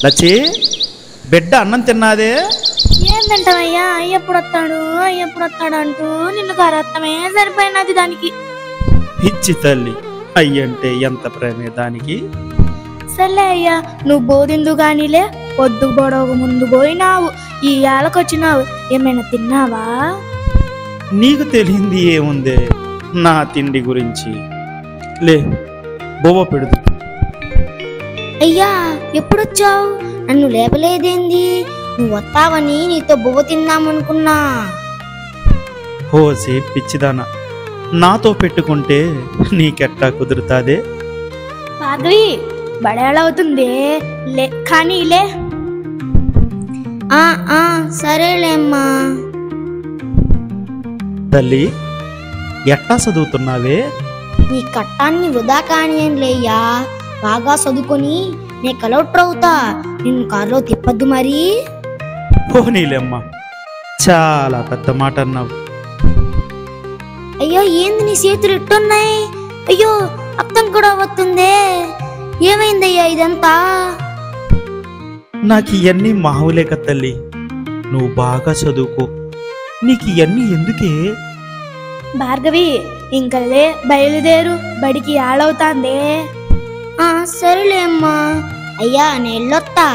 లచ్చి, బిడ్డ అన్నం తిన్నాదే? ఏందంటావయ్యా, ఎప్పుడు వస్తాడు అంటూ నిన్ను కరత్తమే సరిపోయినది దానికి. పిచ్చి తల్లి, అయ్యంటే ఎంత ప్రేమే దానికి. సర్లే అయ్యా, నువ్వు బోధిందు గానిలే, పొద్దు పొడవు ముందు పోయినావు, ఈ ఏళ్ళకొచ్చినావు, ఏమైనా తిన్నావా? నీకు తెలియంది ఏముందే నా తిండి గురించి. లే, బొవ్వ పెడుతు. అయ్యా, ఎప్పుడొచ్చావు? నన్ను లేపలేదేంది? నువ్వు వస్తావని నీతో బువ్వ తిందామనుకున్నా. హోసే పిచ్చిదానా, నాతో పెట్టుకుంటే నీకెట్టా కుదురుతాదే? భార్గవి, బడేళవుతుంది, లే కానీ లే. సరేలేమ్మా. తల్లి, ఎట్టా చదువుతున్నావే? నీ కట్టాన్ని వృధా కానియన్లేయ్యా, బాగా చదువుకొని నే కలెక్టర్ అవుతా, నిన్ను కారులో తిప్పద్దు మరి. పోనీలేమ్మా, చాలా పెద్ద మాట అన్నావు. అయ్యో, ఏంది నీ చేతులు ఇట్టున్నాయి? అయ్యో, రక్తం కూడా వస్తుందే, ఏమైందయ్యా ఇదంతా? నాకు ఇవన్నీ మావులేక తల్లి, నువ్వు బాగా చదువుకో, నీకు ఇవన్నీ ఎందుకే? భార్గవి, ఇంకలే బయలుదేరు, బడికి ఆడవుతాందే. సరేలే అమ్మా. అయ్యా, నేళ్ళొత్తా.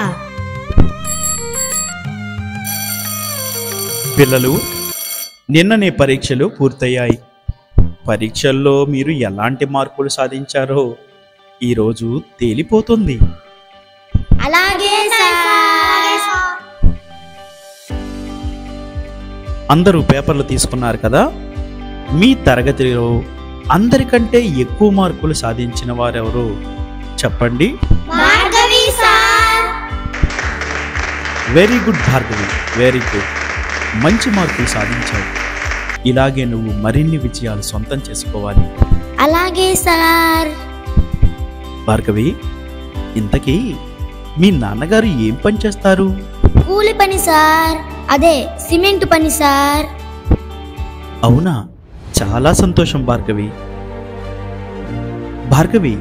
పిల్లలు, నిన్ననే పరీక్షలు పూర్తయ్యాయి. పరీక్షల్లో మీరు ఎలాంటి మార్కులు సాధించారో ఈరోజు తేలిపోతుంది. అలాగే సార్. అందరూ పేపర్లు తీసుకున్నారు కదా? మీ తరగతిలో అందరికంటే ఎక్కువ మార్కులు సాధించిన వారెవరో చెప్పండి. Bhargavi sir. Very good Bhargavi, very good. మంచి మార్కులు సాధించావు. ఇలాగే నువ్వు మరిన్ని విజయాలు సొంతం చేసుకోవాలి. అలాగే సార్. భార్గవి, ఇంతకీ మీ నాన్నగారు ఏం పని చేస్తారు? కూలి పని సార్, అదే సిమెంట్ పని సార్. అవునా, చాలా సంతోషం భార్గవి. భార్గవి,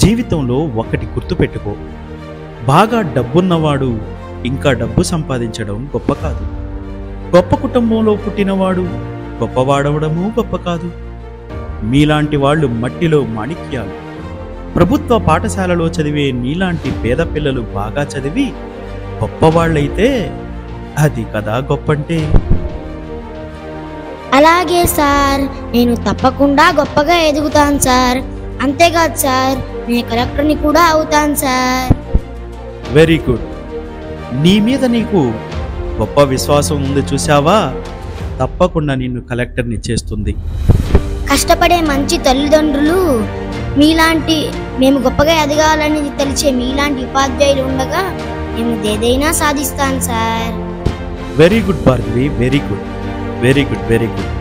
జీవితంలో ఒకటి గుర్తుపెట్టుకో, బాగా డబ్బున్నవాడు ఇంకా డబ్బు సంపాదించడం గొప్ప కాదు. గొప్ప కుటుంబంలో పుట్టినవాడు గొప్పవాడవడము గొప్ప కాదు. మీలాంటి వాళ్ళు మట్టిలో మాణిక్యాలు. ప్రభుత్వ పాఠశాలలో చదివే నీలాంటి పేద పిల్లలు బాగా చదివి గొప్పవాళ్ళైతే అది కదా గొప్పంటే. అలాగే సార్, నేను తప్పకుండా గొప్పగా ఎదుగుతాను సార్. అంతేకాదు సార్, నేను కలెక్టర్ని కూడా అవుతాను సార్. Very good. నీ మీద నీకు గొప్ప విశ్వాసం ఉంది చూసావా? తప్పకుండా నిన్ను కలెక్టర్ని చేస్తుంది. కష్టపడే మంచి తల్లిదండ్రులు మీలాంటి, మేము గొప్పగా ఎదగాలని తెలిసే మీలాంటి ఉపాధ్యాయులు ఉండగా మేము ఏదైనా సాధిస్తాను sir. Very good Bhargavi, very good, very good, very good.